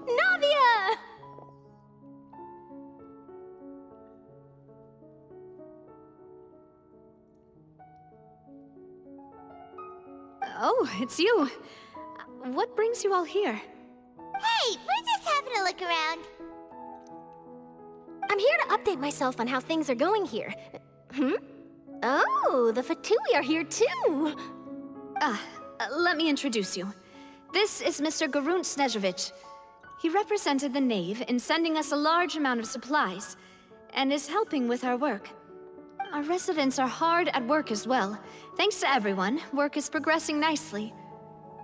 Navia! Oh, it's you. What brings you all here? Hey, we're just having a look around. I'm here to update myself on how things are going here. Oh, the Fatui are here too! Let me introduce you. This is Mr. Garunt Snežević. He represented the Knave in sending us a large amount of supplies, and is helping with our work. Our residents are hard at work as well. Thanks to everyone, work is progressing nicely.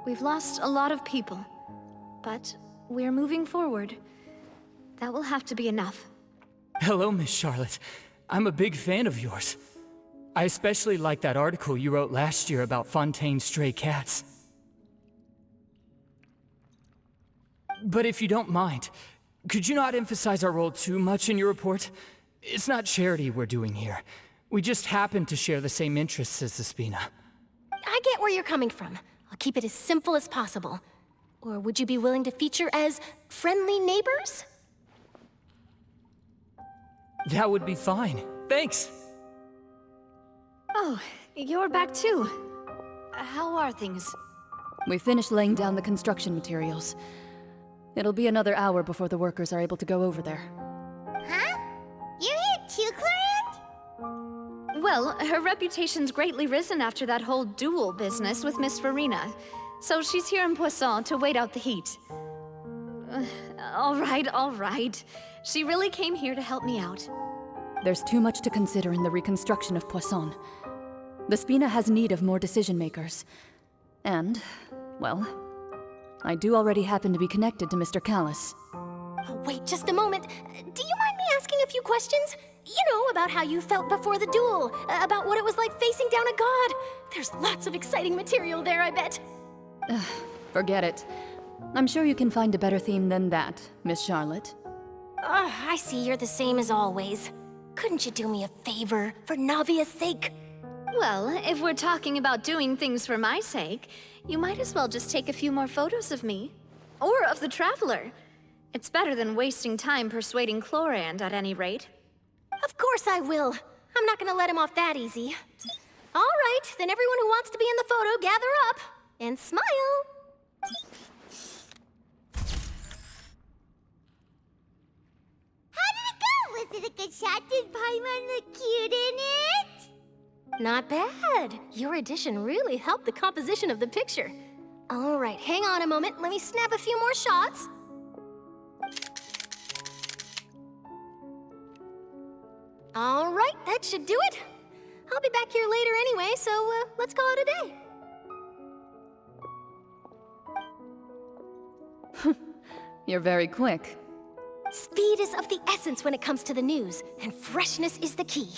We've lost a lot of people, but we're moving forward. That will have to be enough. Hello, Miss Charlotte. I'm a big fan of yours. I especially like that article you wrote last year about Fontaine's stray cats. But if you don't mind, could you not emphasize our role too much in your report? It's not charity we're doing here. We just happen to share the same interests as the Spina. I get where you're coming from. I'll keep it as simple as possible. Or would you be willing to feature as friendly neighbors? That would be fine. Thanks. Oh, you're back too. How are things? We finished laying down the construction materials. It'll be another hour before the workers are able to go over there. Huh? You're here too, Clarence? Well, her reputation's greatly risen after that whole duel business with Miss Farina. So she's here in Poisson to wait out the heat. All right. She really came here to help me out. There's too much to consider in the reconstruction of Poisson. The Spina has need of more decision-makers. And, well, I do already happen to be connected to Mr. Callis. Oh, wait just a moment. Do you mind me asking a few questions? You know, about how you felt before the duel, about what it was like facing down a god. There's lots of exciting material there, I bet. Forget it. I'm sure you can find a better theme than that, Miss Charlotte. I see you're the same as always. Couldn't you do me a favor, for Navia's sake? Well, if we're talking about doing things for my sake, you might as well just take a few more photos of me. Or of the Traveler. It's better than wasting time persuading Chlorand at any rate. Of course I will. I'm not gonna let him off that easy. All right, then everyone who wants to be in the photo, gather up. And smile. How did it go? Was it a good shot? Did Paimon look cute in it? Not bad. Your addition really helped the composition of the picture. All right, hang on a moment. Let me snap a few more shots. All right, that should do it. I'll be back here later anyway, so let's call it a day. You're very quick. Speed is of the essence when it comes to the news, and freshness is the key.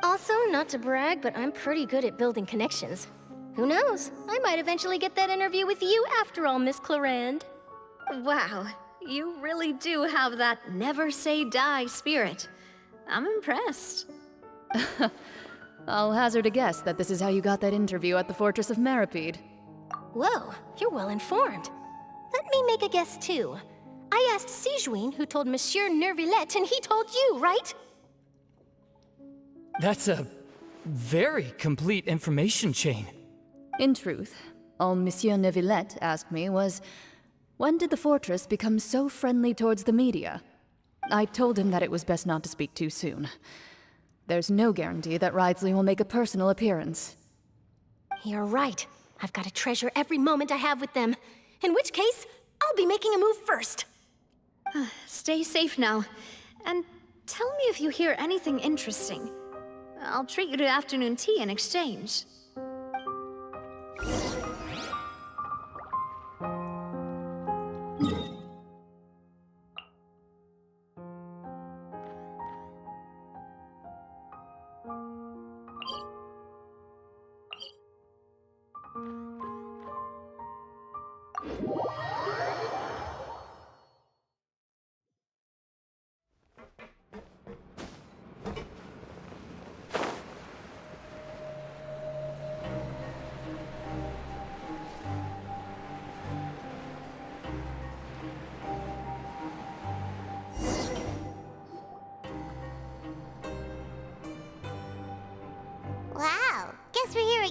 Also, not to brag, but I'm pretty good at building connections. Who knows? I might eventually get that interview with you after all, Miss Chlorand. Wow, you really do have that never say die spirit. I'm impressed. I'll hazard a guess that this is how you got that interview at the Fortress of Meripede. Whoa, you're well informed. Let me make a guess too. I asked Sijuin, who told Monsieur Nervillet, and he told you, right? That's a very complete information chain. In truth, all Monsieur Neuvillette asked me was, when did the fortress become so friendly towards the media? I told him that it was best not to speak too soon. There's no guarantee that Ridsley will make a personal appearance. You're right. I've got to treasure every moment I have with them. In which case, I'll be making a move first. Stay safe now. And tell me if you hear anything interesting. I'll treat you to afternoon tea in exchange.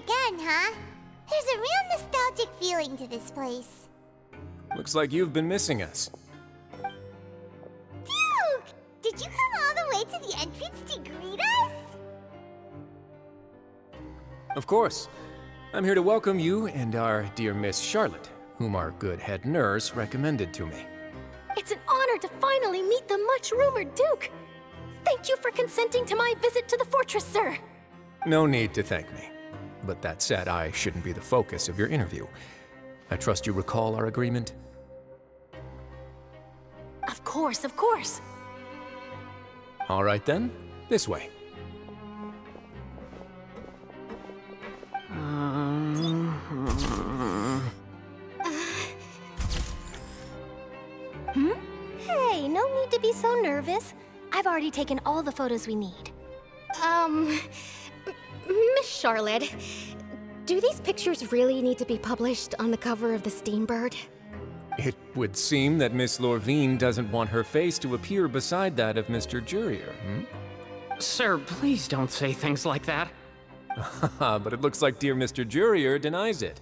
again, huh? There's a real nostalgic feeling to this place. Looks like you've been missing us. Duke! Did you come all the way to the entrance to greet us? Of course. I'm here to welcome you and our dear Miss Charlotte, whom our good head nurse recommended to me. It's an honor to finally meet the much-rumored Duke. Thank you for consenting to my visit to the fortress, sir. No need to thank me. But that said, I shouldn't be the focus of your interview. I trust you recall our agreement? Of course, of course. All right then, this way. Hey, no need to be so nervous. I've already taken all the photos we need. Miss Charlotte, do these pictures really need to be published on the cover of the Steambird? It would seem that Miss Lorvine doesn't want her face to appear beside that of Mr. Jurier, Sir, please don't say things like that. But it looks like dear Mr. Jurier denies it.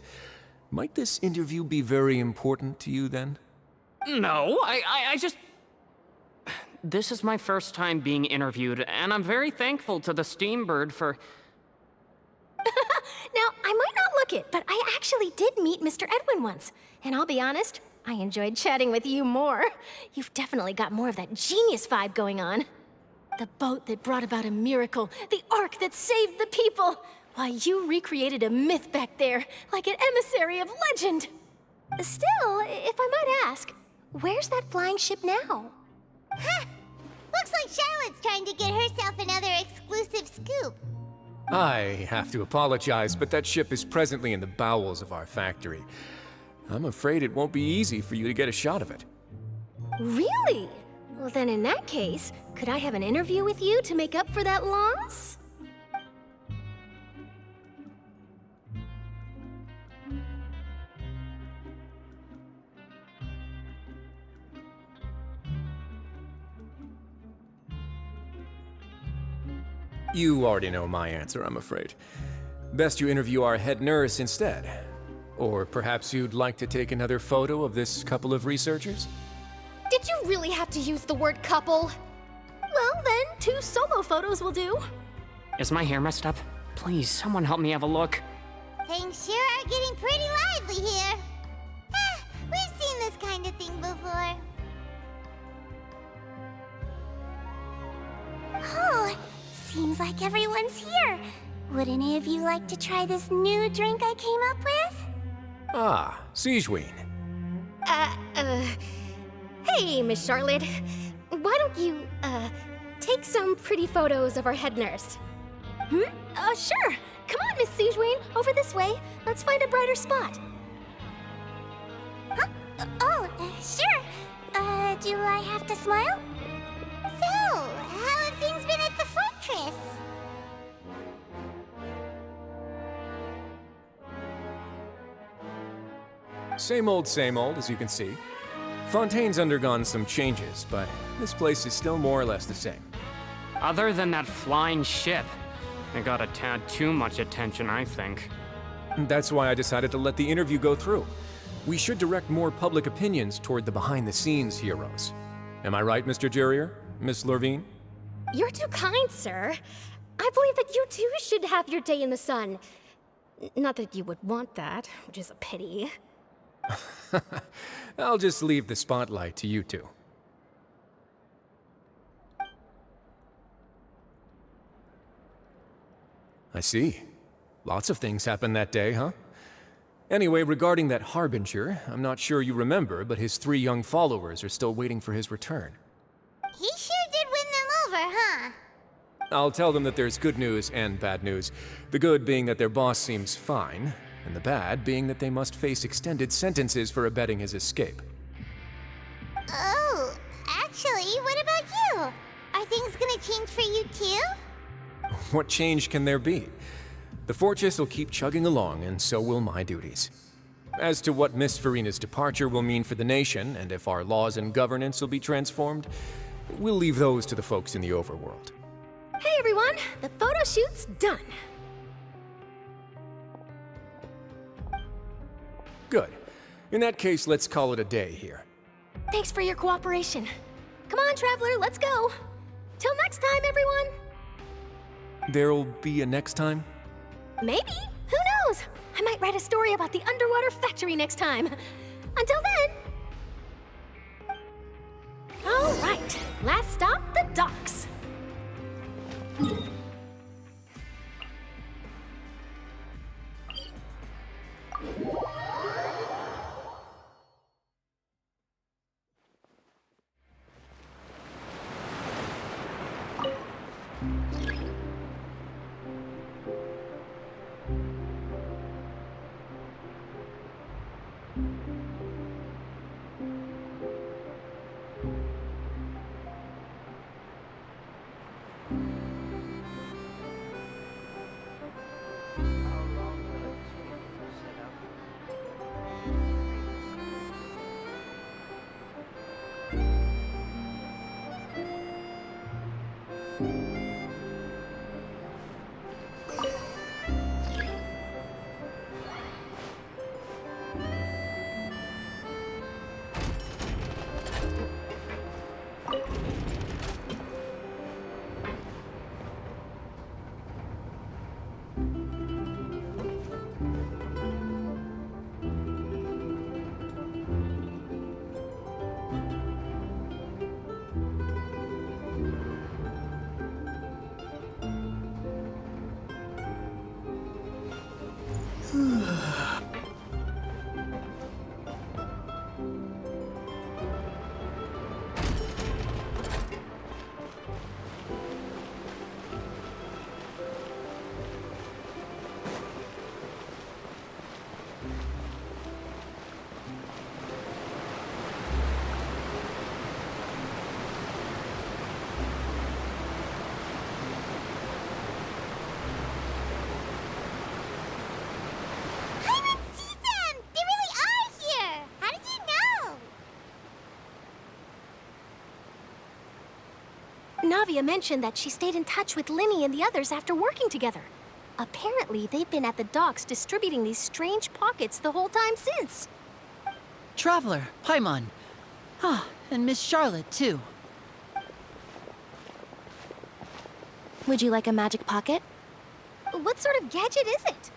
Might this interview be very important to you then? No, I just... This is my first time being interviewed, and I'm very thankful to the Steambird for... Now, I might not look it, but I actually did meet Mr. Edwin once. And I'll be honest, I enjoyed chatting with you more. You've definitely got more of that genius vibe going on. The boat that brought about a miracle, the ark that saved the people. Why, you recreated a myth back there, like an emissary of legend. Still, if I might ask, where's that flying ship now? Huh! Looks like Charlotte's trying to get herself another exclusive scoop. I have to apologize, but that ship is presently in the bowels of our factory. I'm afraid it won't be easy for you to get a shot of it. Really? Well, then in that case, could I have an interview with you to make up for that loss? You already know my answer, I'm afraid. Best you interview our head nurse instead. Or perhaps you'd like to take another photo of this couple of researchers? Did you really have to use the word couple? Well, then, 2 solo photos will do. Is my hair messed up? Please, someone help me have a look. Things sure are getting pretty lively here. We've seen this kind of thing before. Oh, seems like everyone's here. Would any of you like to try this new drink I came up with? Ah, Siegeween. Hey, Miss Charlotte. Why don't you, take some pretty photos of our head nurse? Sure. Come on, Miss Siegeween, over this way. Let's find a brighter spot. Huh? Sure. Do I have to smile? So, how have things been at the fortress? Same old, as you can see. Fontaine's undergone some changes, but this place is still more or less the same. Other than that flying ship, it got a tad too much attention, I think. That's why I decided to let the interview go through. We should direct more public opinions toward the behind-the-scenes heroes. Am I right, Mr. Jurier? Miss Lorvine? You're too kind, sir. I believe that you too should have your day in the sun. Not that you would want that, which is a pity. I'll just leave the spotlight to you two. I see. Lots of things happened that day, huh? Anyway, regarding that Harbinger, I'm not sure you remember, but his 3 young followers are still waiting for his return. He sure did win them over, huh? I'll tell them that there's good news and bad news. The good being that their boss seems fine, and the bad being that they must face extended sentences for abetting his escape. Oh, actually, what about you? Are things gonna change for you too? What change can there be? The fortress will keep chugging along, and so will my duties. As to what Miss Farina's departure will mean for the nation, and if our laws and governance will be transformed, we'll leave those to the folks in the overworld. Hey everyone, the photo shoot's done. Good. In that case, let's call it a day here. Thanks for your cooperation. Come on, Traveler, let's go. Till next time, everyone. There'll be a next time? Maybe. Who knows? I might write a story about the underwater factory next time. Until then. All right. Last stop, the docks. Navia mentioned that she stayed in touch with Linny and the others after working together. Apparently, they've been at the docks distributing these strange pockets the whole time since. Traveler, Paimon. Ah, and Miss Charlotte, too. Would you like a magic pocket? What sort of gadget is it?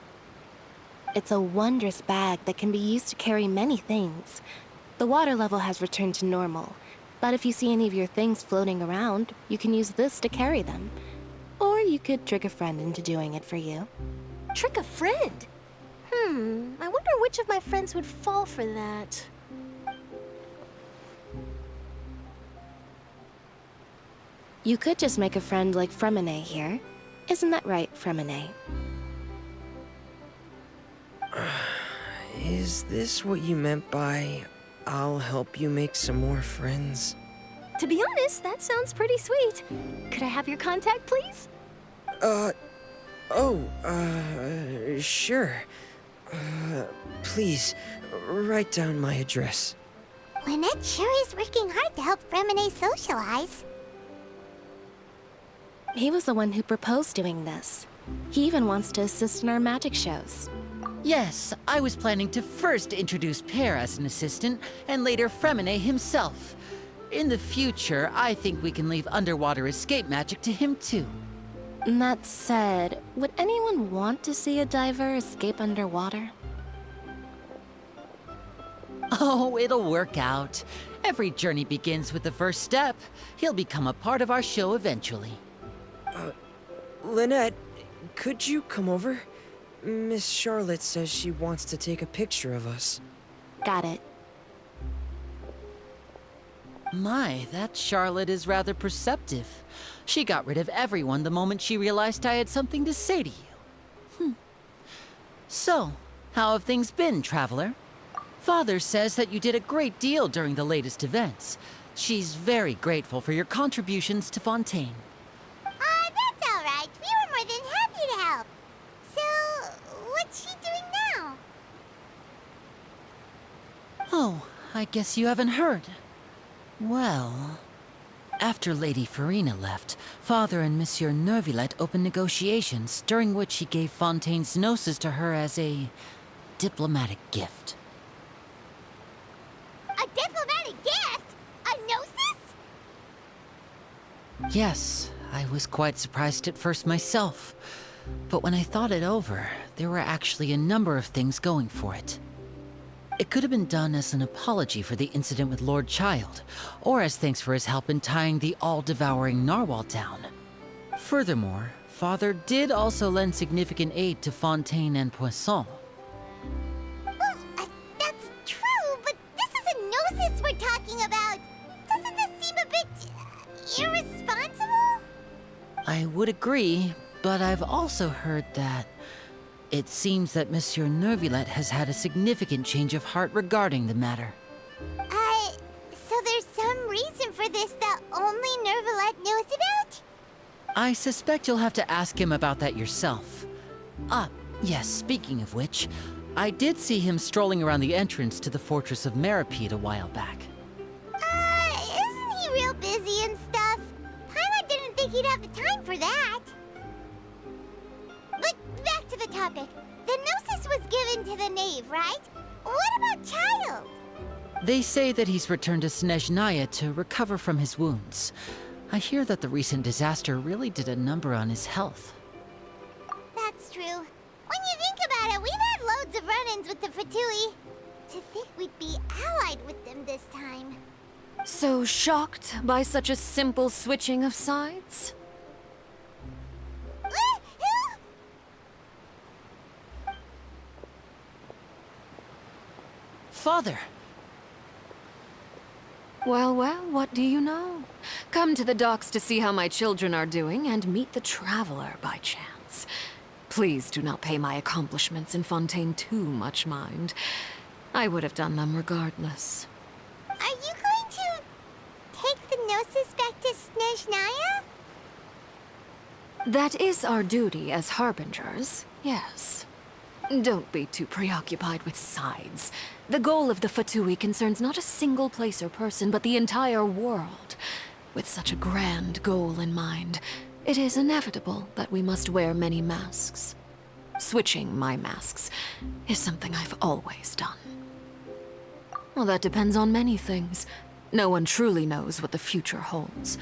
It's a wondrous bag that can be used to carry many things. The water level has returned to normal, but if you see any of your things floating around, you can use this to carry them. Or you could trick a friend into doing it for you. Trick a friend? I wonder which of my friends would fall for that. You could just make a friend like Fremine here. Isn't that right, Fremine? Is this what you meant by, I'll help you make some more friends? To be honest, that sounds pretty sweet. Could I have your contact, please? Sure. Please, write down my address. Lynette sure is working hard to help Fremine socialize. He was the one who proposed doing this. He even wants to assist in our magic shows. Yes, I was planning to first introduce Pear as an assistant, and later Fremine himself. In the future, I think we can leave underwater escape magic to him too. That said, would anyone want to see a diver escape underwater? Oh, it'll work out. Every journey begins with the first step. He'll become a part of our show eventually. Lynette, could you come over? Miss Charlotte says she wants to take a picture of us. Got it. My, that Charlotte is rather perceptive. She got rid of everyone the moment she realized I had something to say to you. So, how have things been, Traveler? Father says that you did a great deal during the latest events. She's very grateful for your contributions to Fontaine. That's all right. We were more than happy to help. So, what's she doing now? Oh, I guess you haven't heard. Well, after Lady Farina left, Father and Monsieur Neuvillette opened negotiations, during which he gave Fontaine's gnosis to her as a diplomatic gift. A diplomatic gift? A gnosis? Yes, I was quite surprised at first myself. But when I thought it over, there were actually a number of things going for it. It could have been done as an apology for the incident with Lord Child, or as thanks for his help in tying the all-devouring narwhal down. Furthermore, Father did also lend significant aid to Fontaine and Poisson. Well, that's true, but this is a gnosis we're talking about. Doesn't this seem a bit irresponsible? I would agree, but I've also heard that it seems that Monsieur Neuvillette has had a significant change of heart regarding the matter. So there's some reason for this that only Neuvillette knows about? I suspect you'll have to ask him about that yourself. Ah, yes, speaking of which, I did see him strolling around the entrance to the Fortress of Meripede a while back. Isn't he real busy and stuff? Paimon didn't think he'd have the time for that. But back to the topic. The Gnosis was given to the Knave, right? What about Child? They say that he's returned to Snezhnaya to recover from his wounds. I hear that the recent disaster really did a number on his health. That's true. When you think about it, we've had loads of run-ins with the Fatui. To think we'd be allied with them this time. So shocked by such a simple switching of sides? Father! Well, what do you know? Come to the docks to see how my children are doing and meet the Traveler by chance. Please do not pay my accomplishments in Fontaine too much mind. I would have done them regardless. Are you going to take the Gnosis back to Snezhnaya? That is our duty as Harbingers, yes. Don't be too preoccupied with sides. The goal of the Fatui concerns not a single place or person, but the entire world. With such a grand goal in mind, it is inevitable that we must wear many masks. Switching my masks is something I've always done. Well, that depends on many things. No one truly knows what the future holds.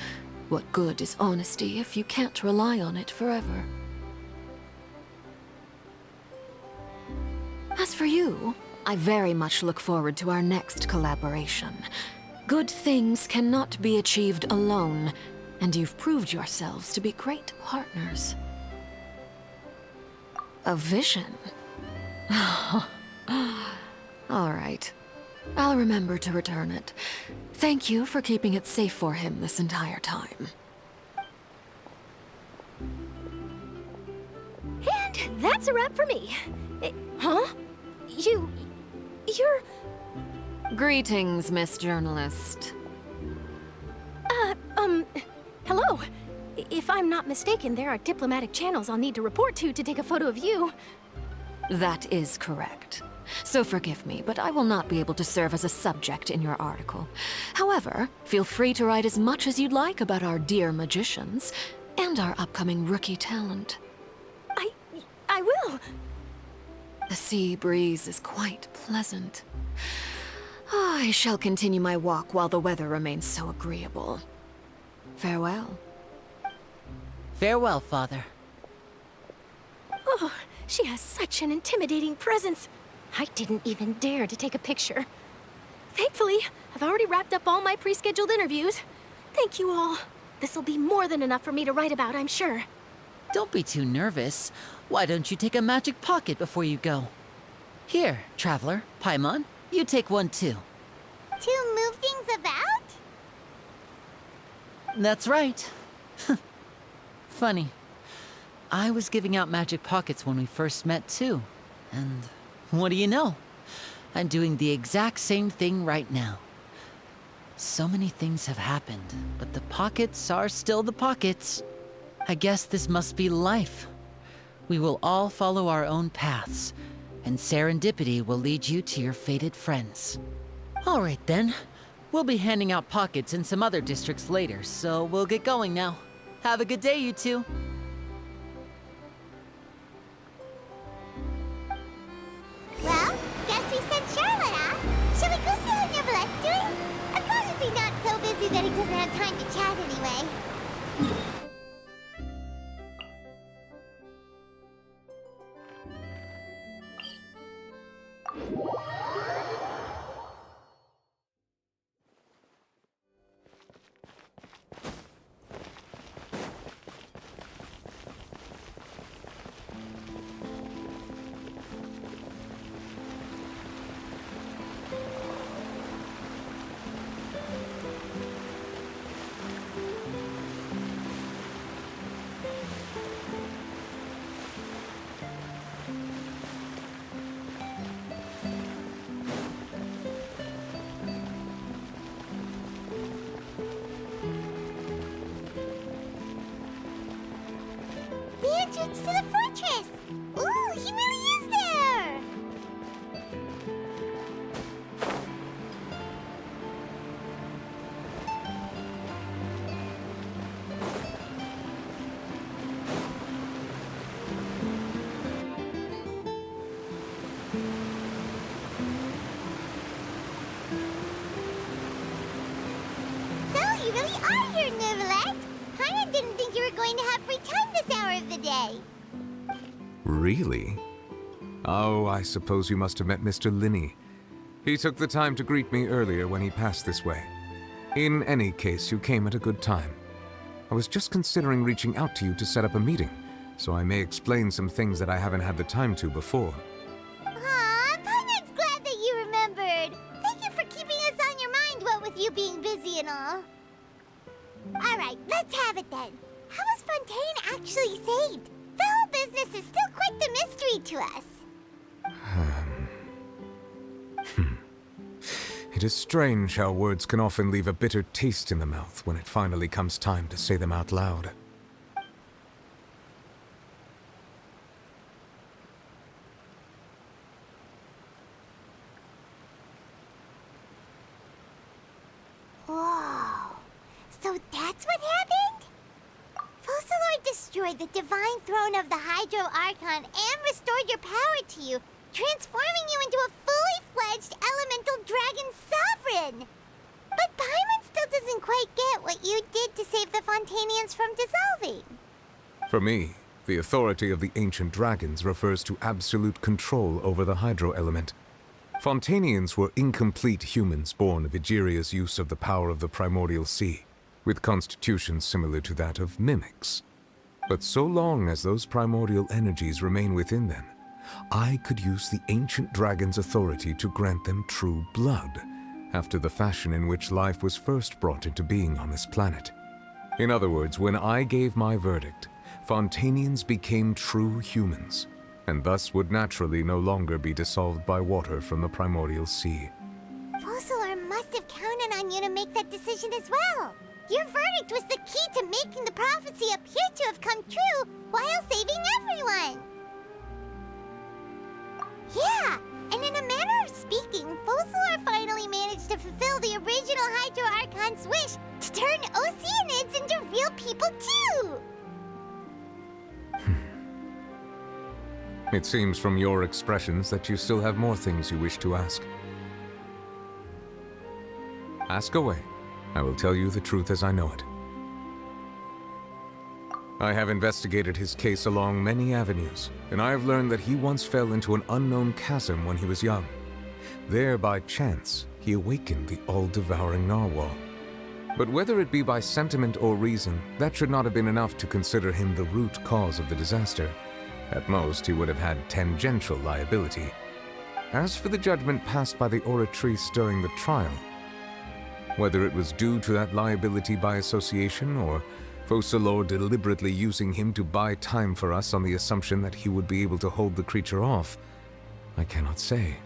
What good is honesty if you can't rely on it forever? As for you, I very much look forward to our next collaboration. Good things cannot be achieved alone, and you've proved yourselves to be great partners. A vision? All right. I'll remember to return it. Thank you for keeping it safe for him this entire time. And that's a wrap for me. Huh? You're... Greetings, Miss Journalist. Hello. If I'm not mistaken, there are diplomatic channels I'll need to report to take a photo of you. That is correct. So forgive me, but I will not be able to serve as a subject in your article. However, feel free to write as much as you'd like about our dear magicians and our upcoming rookie talent. I will. The sea breeze is quite pleasant. I shall continue my walk while the weather remains so agreeable. Farewell. Farewell, Father. Oh, she has such an intimidating presence. I didn't even dare to take a picture. Thankfully, I've already wrapped up all my pre-scheduled interviews. Thank you all. This'll be more than enough for me to write about, I'm sure. Don't be too nervous. Why don't you take a magic pocket before you go? Here, Traveler, Paimon, you take one too. To move things about? That's right. Funny. I was giving out magic pockets when we first met too. And what do you know? I'm doing the exact same thing right now. So many things have happened, but the pockets are still the pockets. I guess this must be life. We will all follow our own paths, and serendipity will lead you to your fated friends. All right then. We'll be handing out pockets in some other districts later, so we'll get going now. Have a good day, you two. Well, guess we sent Charlotte off. Shall we go see how Neuvillette's doing? entrance to the fortress! Ooh, he really is there! So, you really are here, Neverland! Paimon didn't think you were going to have free time this hour of the day. Really? Oh, I suppose you must have met Mr. Linney. He took the time to greet me earlier when he passed this way. In any case, you came at a good time. I was just considering reaching out to you to set up a meeting, so I may explain some things that I haven't had the time to before. Aw, Paimon's glad that you remembered. Thank you for keeping us on your mind, what with you being busy and all. Alright, let's have it then. How was Fontaine actually saved? The whole business is still quite the mystery to us. It is strange how words can often leave a bitter taste in the mouth when it finally comes time to say them out loud. Whoa. So that's what happened? Focalor destroyed the divine throne of the Hydro Archon and restored your power to you, transforming you into a fully fledged elemental dragon sovereign. But Paimon still doesn't quite get what you did to save the Fontanians from dissolving. For me, the authority of the ancient dragons refers to absolute control over the hydro element. Fontanians were incomplete humans born of Egeria's use of the power of the primordial sea, with constitutions similar to that of mimics. But so long as those primordial energies remain within them, I could use the ancient dragon's authority to grant them true blood, after the fashion in which life was first brought into being on this planet. In other words, when I gave my verdict, Fontanians became true humans, and thus would naturally no longer be dissolved by water from the primordial sea. Focalor must have counted on you to make that decision as well. Your verdict was the key to making the prophecy appear to have come true while saving everyone. Yeah, and in a manner of speaking, Focalor finally managed to fulfill the original Hydro Archon's wish to turn Oceanids into real people too! It seems from your expressions that you still have more things you wish to ask. Ask away. I will tell you the truth as I know it. I have investigated his case along many avenues, and I have learned that he once fell into an unknown chasm when he was young. There, by chance, he awakened the all-devouring narwhal. But whether it be by sentiment or reason, that should not have been enough to consider him the root cause of the disaster. At most, he would have had tangential liability. As for the judgment passed by the Oratrice during the trial, whether it was due to that liability by association, or Focalor deliberately using him to buy time for us on the assumption that he would be able to hold the creature off, I cannot say.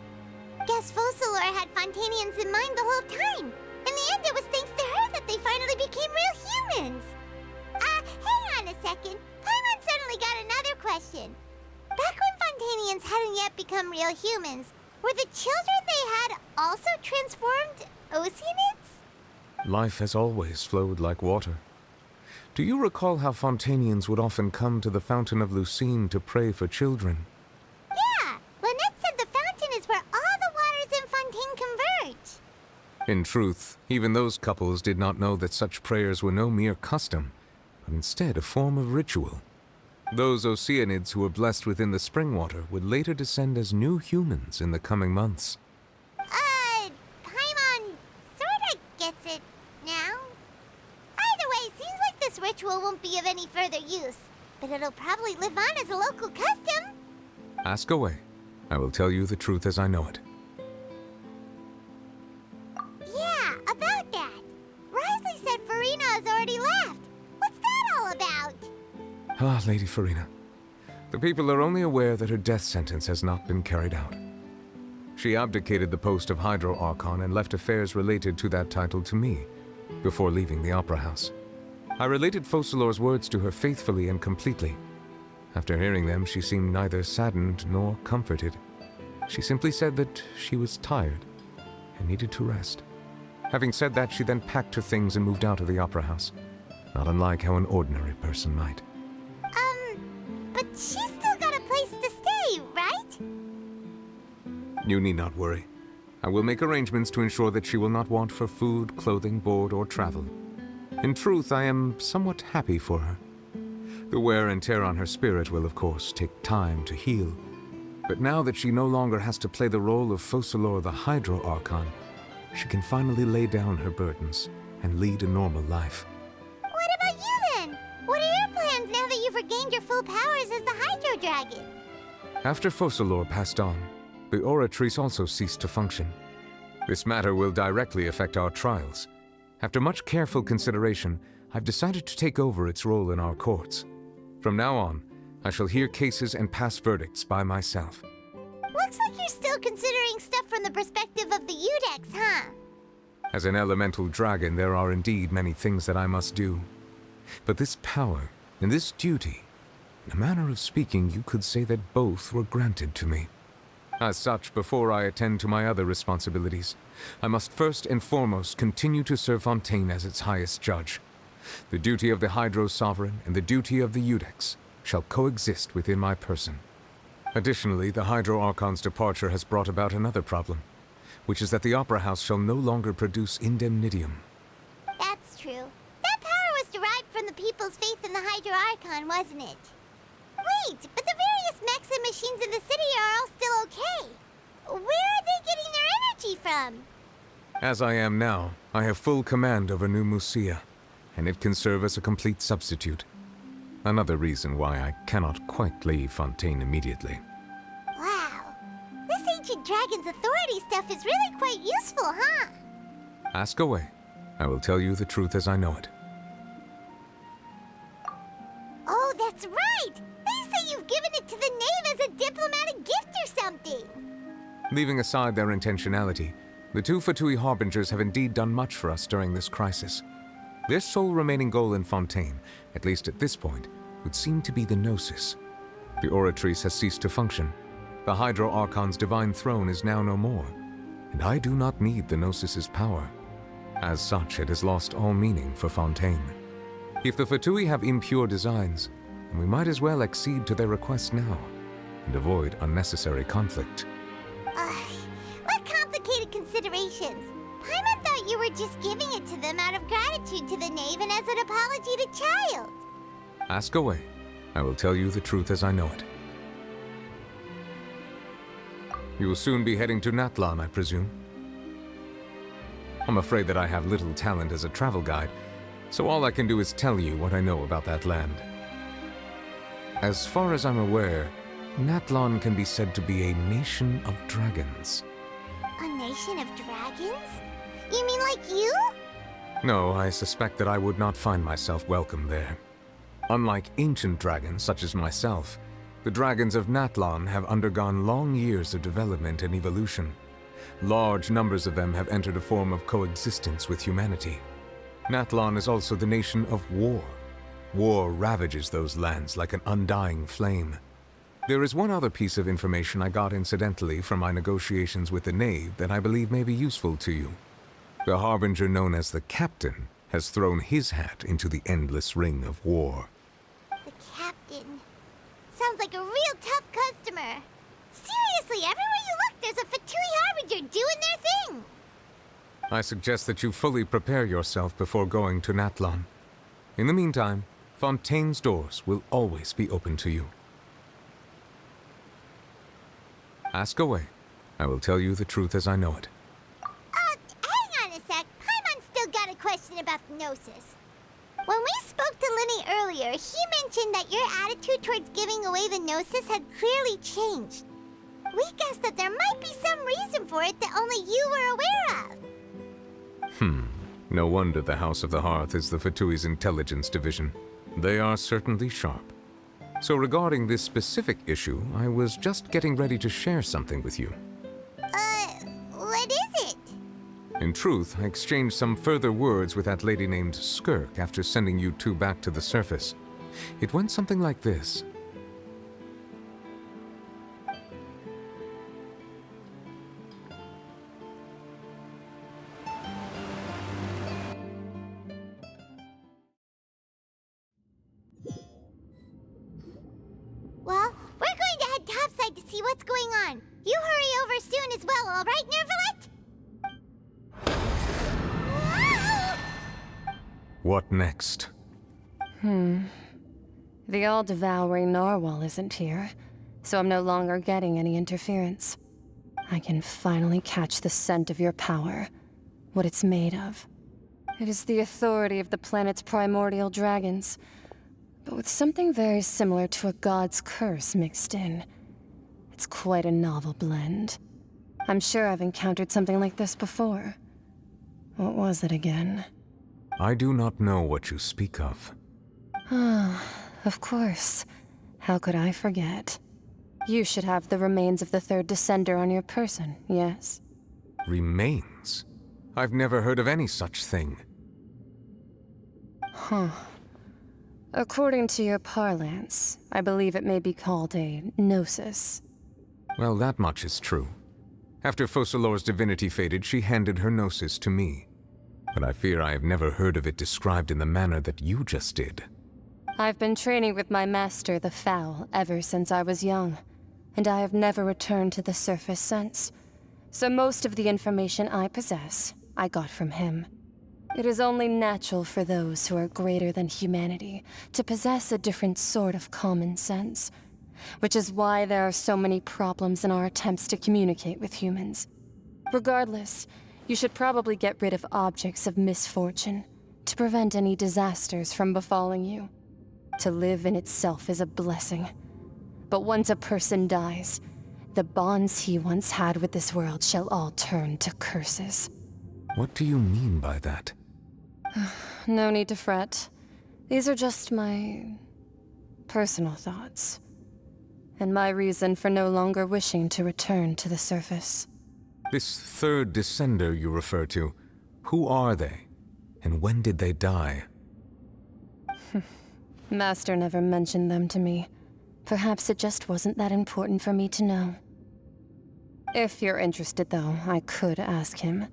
Guess Focalor had Fontanians in mind the whole time. In the end, it was thanks to her that they finally became real humans. Hang on a second. Paimon suddenly got another question. Back when Fontanians hadn't yet become real humans, were the children they had also transformed Oceanids? Life has always flowed like water. Do you recall how Fontanians would often come to the Fountain of Lucine to pray for children? Yeah, Lynette said the fountain is where all the waters in Fontaine converge. In truth, even those couples did not know that such prayers were no mere custom, but instead a form of ritual. Those Oceanids who were blessed within the spring water would later descend as new humans in the coming months. Paimon sorta gets it now. Either way, seems like this ritual won't be of any further use, but it'll probably live on as a local custom. Ask away. I will tell you the truth as I know it. Yeah, about that. Risley said Farina has already left. What's that all about? Ah, Lady Farina. The people are only aware that her death sentence has not been carried out. She abdicated the post of Hydro Archon and left affairs related to that title to me, before leaving the Opera House. I related Focalor's words to her faithfully and completely, After hearing them, she seemed neither saddened nor comforted. She simply said that she was tired and needed to rest. Having said that, she then packed her things and moved out of the opera house, not unlike how an ordinary person might. But she's still got a place to stay, right? You need not worry. I will make arrangements to ensure that she will not want for food, clothing, board, or travel. In truth, I am somewhat happy for her. The wear and tear on her spirit will, of course, take time to heal. But now that she no longer has to play the role of Focalor the Hydro Archon, she can finally lay down her burdens and lead a normal life. What about you then? What are your plans now that you've regained your full powers as the Hydro Dragon? After Focalor passed on, the Oratrice also ceased to function. This matter will directly affect our trials. After much careful consideration, I've decided to take over its role in our courts. From now on, I shall hear cases and pass verdicts by myself. Looks like you're still considering stuff from the perspective of the Udex, huh? As an elemental dragon, there are indeed many things that I must do. But this power and this duty, in a manner of speaking, you could say that both were granted to me. As such, before I attend to my other responsibilities, I must first and foremost continue to serve Fontaine as its highest judge. The duty of the Hydro Sovereign and the duty of the Udex shall coexist within my person. Additionally, the Hydro Archon's departure has brought about another problem, which is that the Opera House shall no longer produce indemnitium. That's true. That power was derived from the people's faith in the Hydro Archon, wasn't it? Wait, but the various mechs and machines in the city are all still okay. Where are they getting their energy from? As I am now, I have full command over New Musia, and it can serve as a complete substitute. Another reason why I cannot quite leave Fontaine immediately. Wow. This ancient dragon's authority stuff is really quite useful, huh? Ask away. I will tell you the truth as I know it. Oh, that's right! They say you've given it to the knave as a diplomatic gift or something! Leaving aside their intentionality, the two Fatui Harbingers have indeed done much for us during this crisis. Their sole remaining goal in Fontaine, at least at this point, would seem to be the Gnosis. The Oratrice has ceased to function. The Hydro Archon's divine throne is now no more, and I do not need the Gnosis's power. As such, it has lost all meaning for Fontaine. If the Fatui have impure designs, then we might as well accede to their request now, and avoid unnecessary conflict. What complicated considerations! Paimon thought you were just giving it to them out of gratitude to the knave and as an apology to Child. Ask away. I will tell you the truth as I know it. You will soon be heading to Natlan, I presume? I'm afraid that I have little talent as a travel guide, so all I can do is tell you what I know about that land. As far as I'm aware, Natlan can be said to be a nation of dragons. A nation of dragons? You mean like you? No, I suspect that I would not find myself welcome there. Unlike ancient dragons such as myself, the dragons of Natlan have undergone long years of development and evolution. Large numbers of them have entered a form of coexistence with humanity. Natlan is also the nation of war. War ravages those lands like an undying flame. There is one other piece of information I got incidentally from my negotiations with the Knave that I believe may be useful to you. The Harbinger known as the Captain has thrown his hat into the endless ring of war. The Captain. Sounds like a real tough customer. Seriously, everywhere you look, there's a Fatui Harbinger doing their thing. I suggest that you fully prepare yourself before going to Natlan. In the meantime, Fontaine's doors will always be open to you. Ask away. I will tell you the truth as I know it. Hang on a sec. Paimon's still got a question about the Gnosis. When we spoke to Linny earlier, he mentioned that your attitude towards giving away the Gnosis had clearly changed. We guessed that there might be some reason for it that only you were aware of. No wonder the House of the Hearth is the Fatui's intelligence division. They are certainly sharp. So regarding this specific issue, I was just getting ready to share something with you. What is it? In truth, I exchanged some further words with that lady named Skirk after sending you two back to the surface. It went something like this. what's going on. You hurry over soon as well, all right, Nervalet? What next? The all-devouring narwhal isn't here, so I'm no longer getting any interference. I can finally catch the scent of your power, what it's made of. It is the authority of the planet's primordial dragons, but with something very similar to a god's curse mixed in. It's quite a novel blend. I'm sure I've encountered something like this before. What was it again? I do not know what you speak of. Of course. How could I forget? You should have the remains of the third descender on your person, yes? Remains? I've never heard of any such thing. According to your parlance, I believe it may be called a gnosis. Well, that much is true. After Focalor's divinity faded, she handed her gnosis to me. But I fear I have never heard of it described in the manner that you just did. I've been training with my master, the Fowl, ever since I was young, and I have never returned to the surface since. So most of the information I possess, I got from him. It is only natural for those who are greater than humanity to possess a different sort of common sense, which is why there are so many problems in our attempts to communicate with humans. Regardless, you should probably get rid of objects of misfortune to prevent any disasters from befalling you. To live in itself is a blessing. But once a person dies, the bonds he once had with this world shall all turn to curses. What do you mean by that? No need to fret. These are just my personal thoughts, and my reason for no longer wishing to return to the surface. This third descender you refer to, who are they? And when did they die? Master never mentioned them to me. Perhaps it just wasn't that important for me to know. If you're interested, though, I could ask him.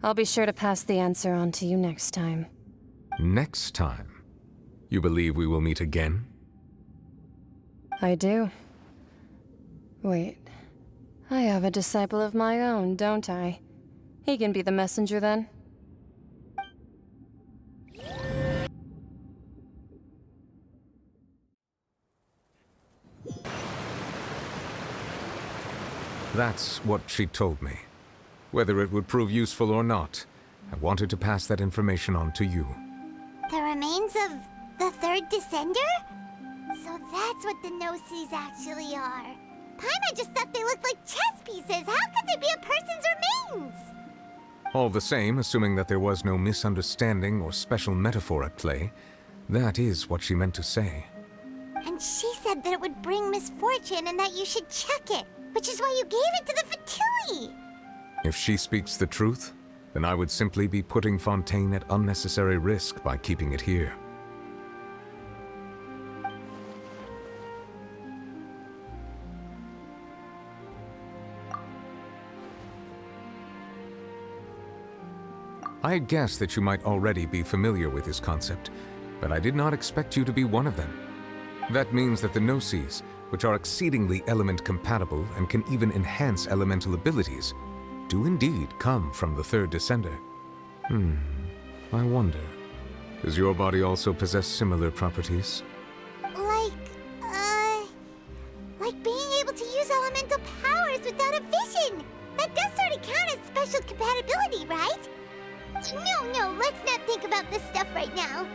I'll be sure to pass the answer on to you next time. Next time? You believe we will meet again? I do. Wait. I have a disciple of my own, don't I? He can be the messenger then. That's what she told me. Whether it would prove useful or not, I wanted to pass that information on to you. The remains of the third descender? So that's what the Gnosis actually are. Paimon just thought they looked like chess pieces. How could they be a person's remains? All the same, assuming that there was no misunderstanding or special metaphor at play, that is what she meant to say. And she said that it would bring misfortune and that you should check it, which is why you gave it to the Fatui. If she speaks the truth, then I would simply be putting Fontaine at unnecessary risk by keeping it here. I had guessed that you might already be familiar with this concept, but I did not expect you to be one of them. That means that the Gnosis, which are exceedingly element-compatible and can even enhance elemental abilities, do indeed come from the third descender. I wonder, does your body also possess similar properties? Like being able to use elemental powers without a vision! That does sort of count as special compatibility, right? No, let's not think about this stuff right now.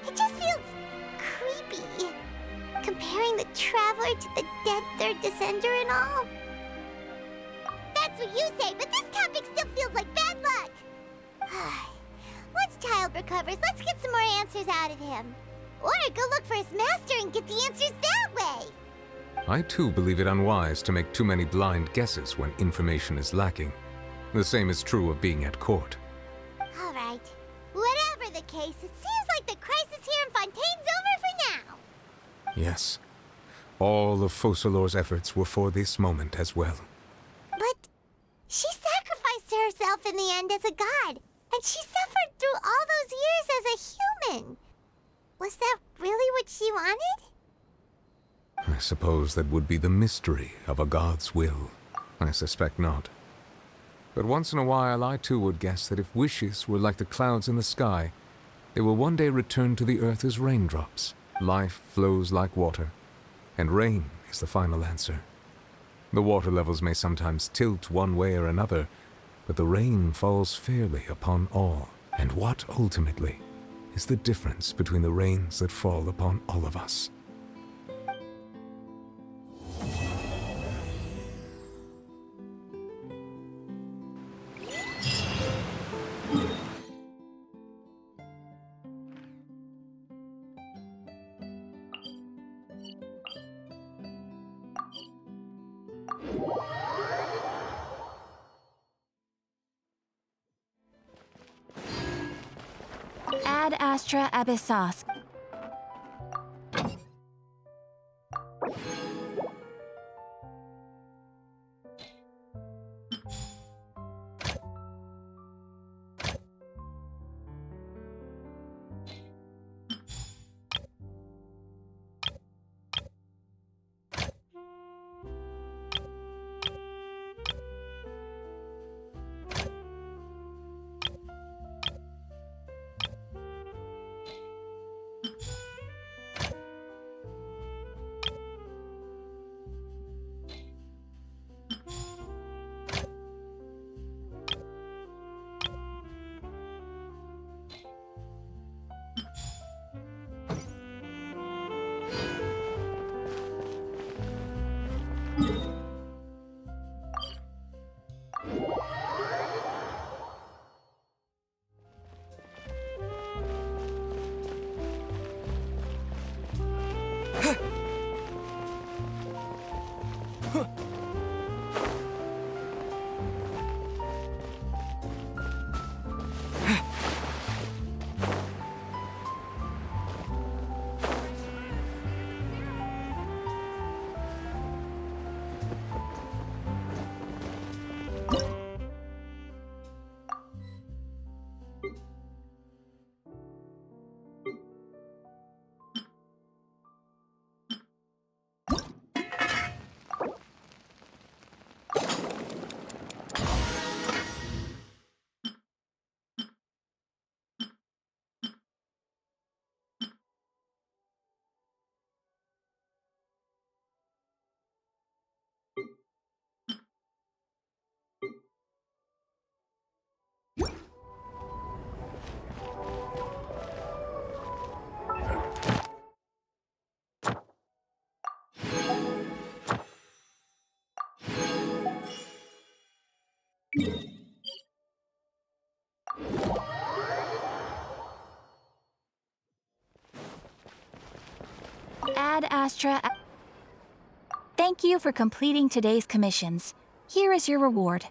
It just feels creepy. Comparing the Traveler to the dead third descender and all. That's what you say, but this topic still feels like bad luck. Once Child recovers, let's get some more answers out of him. Or go look for his master and get the answers that way. I too believe it unwise to make too many blind guesses when information is lacking. The same is true of being at court. All right. Whatever the case, it seems like the crisis here in Fontaine's over for now. Yes. All of Focalor's efforts were for this moment as well. But she sacrificed herself in the end as a god, and she suffered through all those years as a human. Was that really what she wanted? I suppose that would be the mystery of a god's will. I suspect not. But once in a while, I too would guess that if wishes were like the clouds in the sky, they will one day return to the earth as raindrops. Life flows like water, and rain is the final answer. The water levels may sometimes tilt one way or another, but the rain falls fairly upon all. And what, ultimately, is the difference between the rains that fall upon all of us? Ad Astra Abyssos. Ad Astra. Thank you for completing today's commissions. Here is your reward.